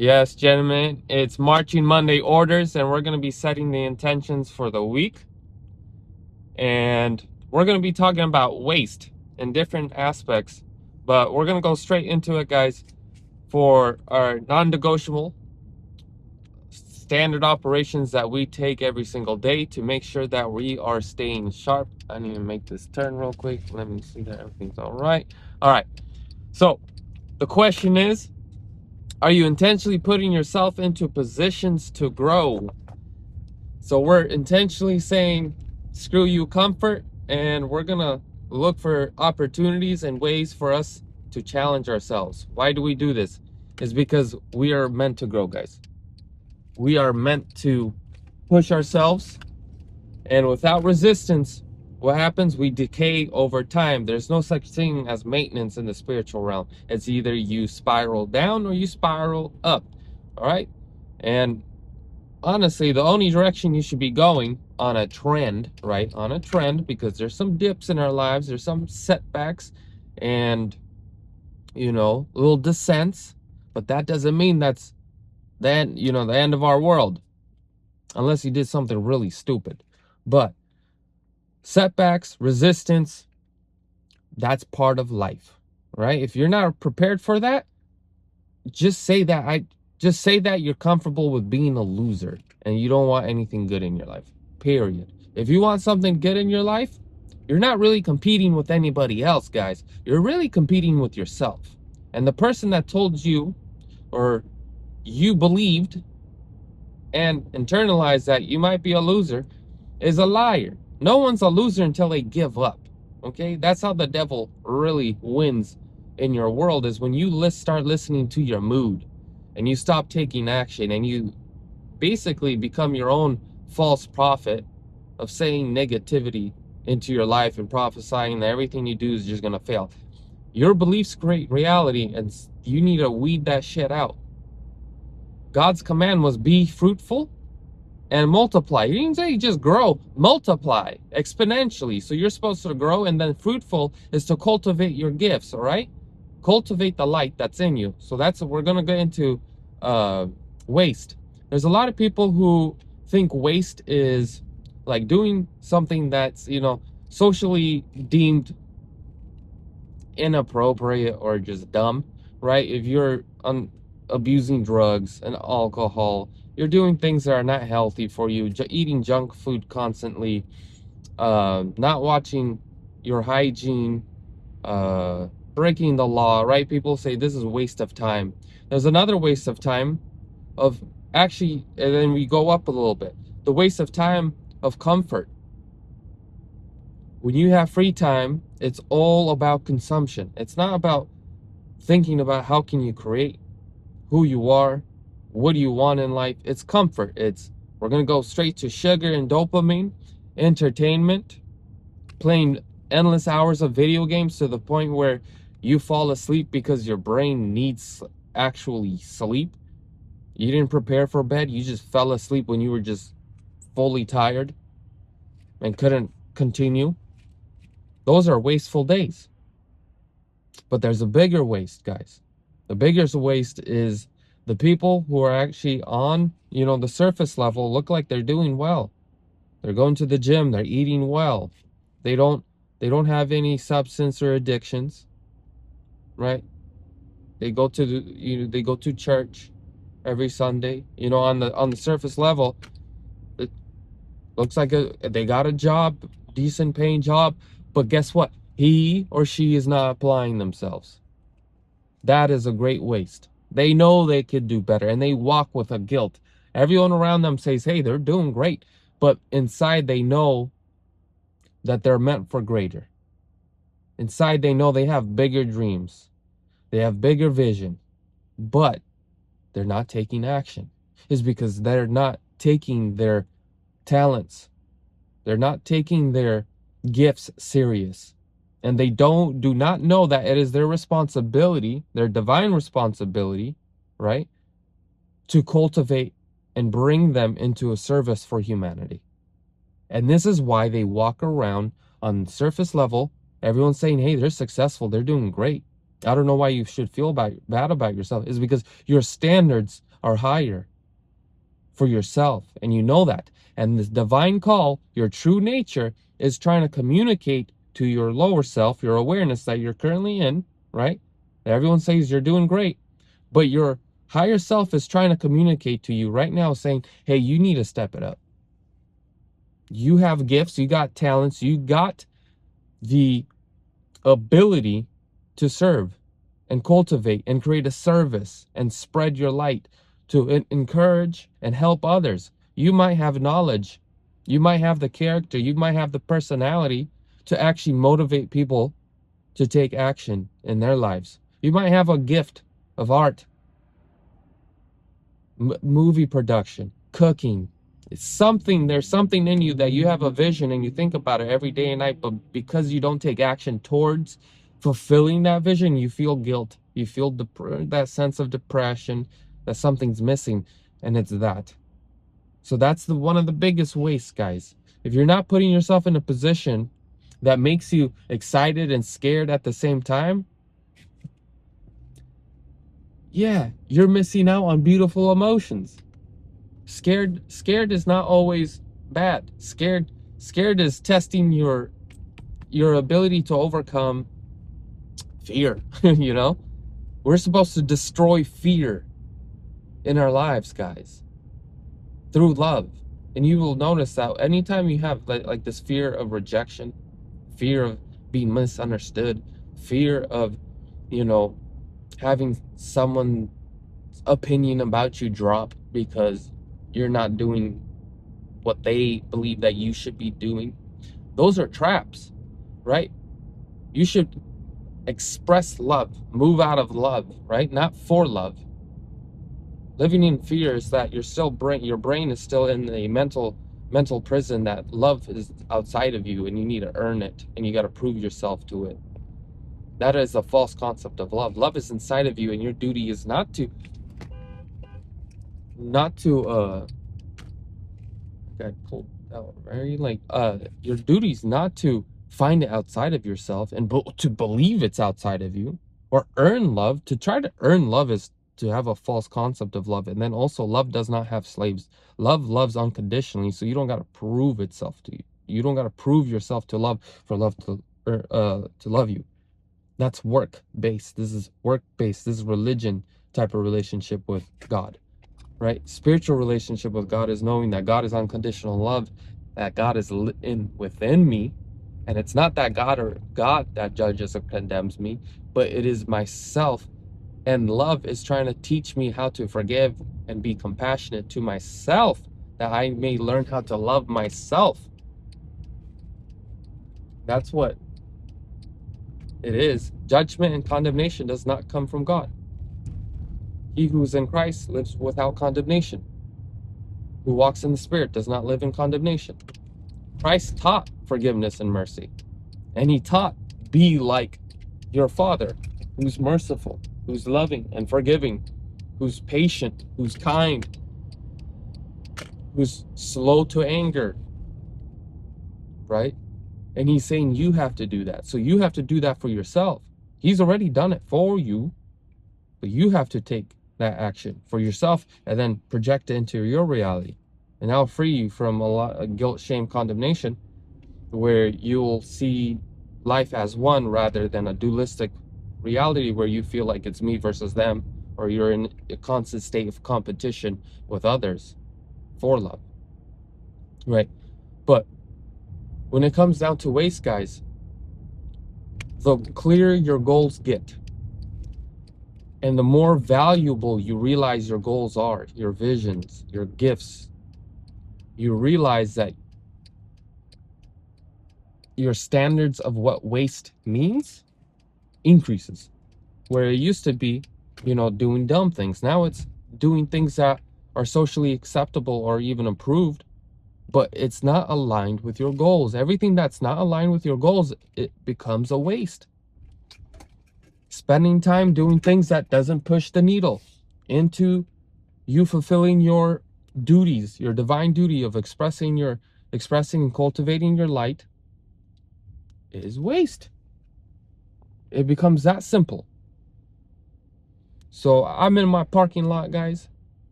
Yes, gentlemen, it's Marching Monday orders, and we're going to be setting the intentions for the week. And we're going to be talking about waste in different aspects, but we're going to go straight into it, guys, for our non-negotiable standard operations that we take every single day to make sure that we are staying sharp. I need to make this turn real quick. Let me see that everything's all right. All right. So the question is, are you intentionally putting yourself into positions to grow? So we're intentionally saying, screw you comfort, and we're gonna look for opportunities and ways for us to challenge ourselves. Why do we do this? Is because we are meant to grow, guys. We are meant to push ourselves, and without resistance, what happens? We decay over time. There's no such thing as maintenance in the spiritual realm. It's either you spiral down or you spiral up. All right? And honestly, the only direction you should be going on a trend, right? On a trend, because there's some dips in our lives, there's some setbacks, and little descents, but that doesn't mean that's then the end of our world, unless you did something really stupid. But setbacks, resistance, that's part of life, right? If you're not prepared for that, just say that you're comfortable with being a loser and you don't want anything good in your life. Period. If you want something good in your life, you're not really competing with anybody else, guys. You're really competing with yourself. And the person that told you, or you believed and internalized that you might be a loser, is a liar. No one's a loser until they give up. Okay? That's how the devil really wins in your world, is when you start listening to your mood and you stop taking action and you basically become your own false prophet of saying negativity into your life and prophesying that everything you do is just going to fail. Your beliefs create reality, and you need to weed that shit out. God's command was be fruitful and multiply. He didn't say just grow, multiply exponentially. So you're supposed to grow, and then fruitful is to cultivate your gifts, all right? Cultivate the light that's in you. So that's what we're going to get into. Waste. There's a lot of people who think waste is like doing something that's, socially deemed inappropriate or just dumb, right? If you're abusing drugs and alcohol, you're doing things that are not healthy for you, eating junk food constantly, not watching your hygiene, breaking the law, right? People say this is a waste of time. There's another waste of time of actually, and then we go up a little bit, the waste of time of comfort. When you have free time, it's all about consumption. It's not about thinking about how can you create who you are, what do you want in life. It's comfort. We're going to go straight to sugar and dopamine, entertainment, playing endless hours of video games to the point where you fall asleep because your brain needs actually sleep. You didn't prepare for bed. You just fell asleep when you were just fully tired and couldn't continue. Those are wasteful days. But there's a bigger waste, guys. The biggest waste is the people who are actually on, the surface level, look like they're doing well. They're going to the gym, they're eating well. They don't have any substance or addictions, right? They go to they go to church every Sunday. On the surface level, it looks like they got a job, decent paying job, but guess what? He or she is not applying themselves. That is a great waste. They know they could do better, and they walk with a guilt. Everyone around them says, hey, they're doing great. But inside they know that they're meant for greater. Inside they know they have bigger dreams. They have bigger vision. But they're not taking action. It's because they're not taking their talents. They're not taking their gifts serious. And they do not know that it is their responsibility, their divine responsibility, right, to cultivate and bring them into a service for humanity. And this is why they walk around on surface level. Everyone's saying, hey, they're successful, they're doing great. I don't know why you should feel bad about yourself. It's because your standards are higher for yourself, and you know that. And this divine call, your true nature, is trying to communicate to your lower self, your awareness that you're currently in, right? Everyone says you're doing great, but your higher self is trying to communicate to you right now, saying, hey, you need to step it up. You have gifts, you got talents, you got the ability to serve and cultivate and create a service and spread your light to encourage and help others. You might have knowledge, you might have the character, you might have the personality to actually motivate people to take action in their lives. You might have a gift of art, movie production, cooking. It's something, there's something in you that you have a vision and you think about it every day and night, but because you don't take action towards fulfilling that vision, you feel guilt. You feel that sense of depression, that something's missing, and it's that. So that's one of the biggest wastes, guys. If you're not putting yourself in a position that makes you excited and scared at the same time, yeah, you're missing out on beautiful emotions. Scared is not always bad. Scared is testing your ability to overcome fear. You know, we're supposed to destroy fear in our lives, guys, through love. And you will notice that anytime you have like this fear of rejection, fear of being misunderstood, fear of, you know, having someone's opinion about you drop because you're not doing what they believe that you should be doing, those are traps, right? You should express love, move out of love, right? Not for love. Living in fear is that your brain is still in a mental prison that love is outside of you and you need to earn it and you got to prove yourself to it. That is a false concept of love. Love is inside of you and your duty is not to I pulled out very like your duty's not to find it outside of yourself and to believe it's outside of you or earn love. To try to earn love is to have a false concept of love. And then also love does not have slaves. Love loves unconditionally, so you don't got to prove itself to you. You don't got to prove yourself to love for love to love you. That's work based. This is work based. This is religion type of relationship with God, right? Spiritual relationship with God is knowing that God is unconditional love, that God is within me, and it's not that God that judges or condemns me, but it is myself. And love is trying to teach me how to forgive and be compassionate to myself, that I may learn how to love myself. That's what it is. Judgment and condemnation does not come from God. He who is in Christ lives without condemnation. Who walks in the Spirit does not live in condemnation. Christ taught forgiveness and mercy. And he taught, be like your Father, who's merciful, who's loving and forgiving, who's patient, who's kind, who's slow to anger, right? And he's saying you have to do that. So you have to do that for yourself. He's already done it for you, but you have to take that action for yourself and then project it into your reality. And that'll free you from a lot of guilt, shame, condemnation, where you'll see life as one rather than a dualistic reality where you feel like it's me versus them, or you're in a constant state of competition with others for love, right? But when it comes down to waste, guys, the clearer your goals get and the more valuable you realize your goals are, your visions, your gifts, you realize that your standards of what waste means increases. Where it used to be, you know, doing dumb things. Now it's doing things that are socially acceptable or even approved, but it's not aligned with your goals. Everything that's not aligned with your goals, it becomes a waste. Spending time doing things that doesn't push the needle into you fulfilling your duties, your divine duty of expressing and cultivating your light is waste. It becomes that simple. So I'm in my parking lot, guys.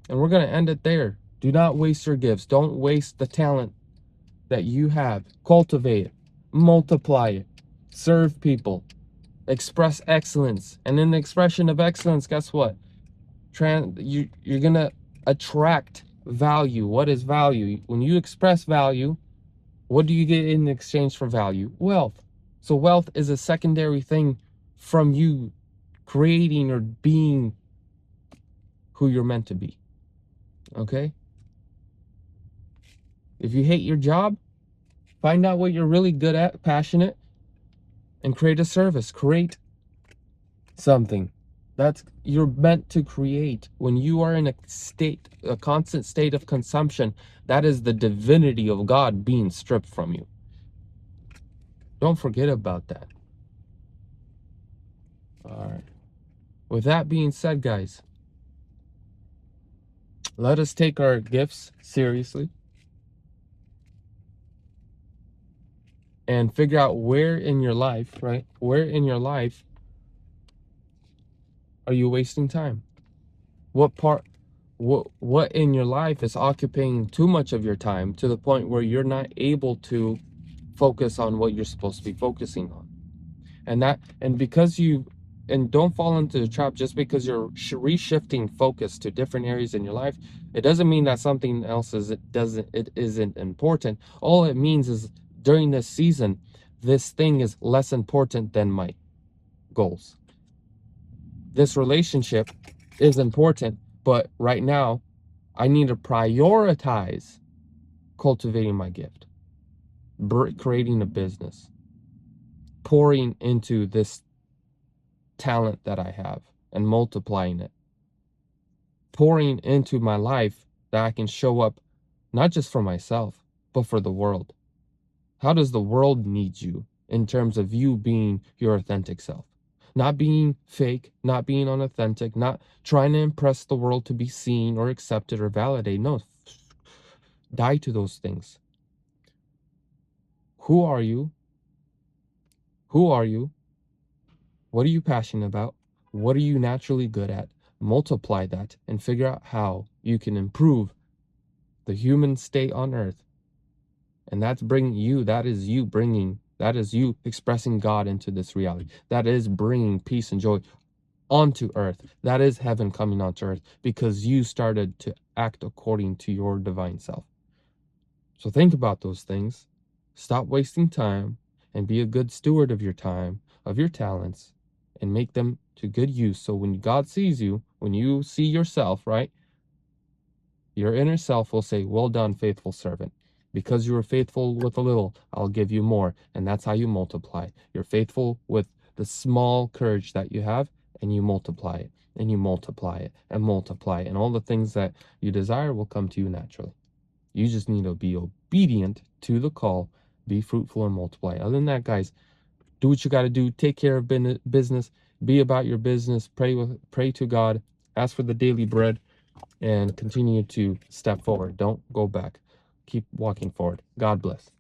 And we're going to end it there. Do not waste your gifts. Don't waste the talent that you have. Cultivate it, multiply it, serve people, express excellence. And in the expression of excellence, guess what? You're going to attract value. What is value? When you express value, what do you get in exchange for value? Wealth. So wealth is a secondary thing from you creating or being who you're meant to be. Okay? If you hate your job, find out what you're really good at, passionate, and create a service. Create something that's you're meant to create. When you are in a constant state of consumption, that is the divinity of God being stripped from you. Don't forget about that. All right. With that being said, guys, let us take our gifts seriously and figure out where in your life, right? Where in your life are you wasting time? What in your life is occupying too much of your time to the point where you're not able to focus on what you're supposed to be focusing on? And because you and don't fall into the trap just because you're reshifting focus to different areas in your life. It doesn't mean that something else it isn't important. All it means is during this season, this thing is less important than my goals. This relationship is important, but right now I need to prioritize cultivating my gift, creating a business, pouring into this talent that I have and multiplying it, pouring into my life that I can show up not just for myself, but for the world. How does the world need you in terms of you being your authentic self? Not being fake, not being unauthentic, not trying to impress the world to be seen or accepted or validated. No, die to those things. Who are you? Who are you? What are you passionate about? What are you naturally good at? Multiply that and figure out how you can improve the human state on earth. And that is you expressing God into this reality. That is bringing peace and joy onto earth. That is heaven coming onto earth because you started to act according to your divine self. So think about those things. Stop wasting time and be a good steward of your time, of your talents, and make them to good use. So when God sees you, when you see yourself, right, your inner self will say, well done, faithful servant. Because you were faithful with a little, I'll give you more. And that's how you multiply. You're faithful with the small courage that you have, and you multiply it, and you multiply it, and multiply it. And all the things that you desire will come to you naturally. You just need to be obedient to the call, be fruitful and multiply. Other than that, guys, do what you got to do. Take care of business. Be about your business. Pray to God. Ask for the daily bread and continue to step forward. Don't go back. Keep walking forward. God bless.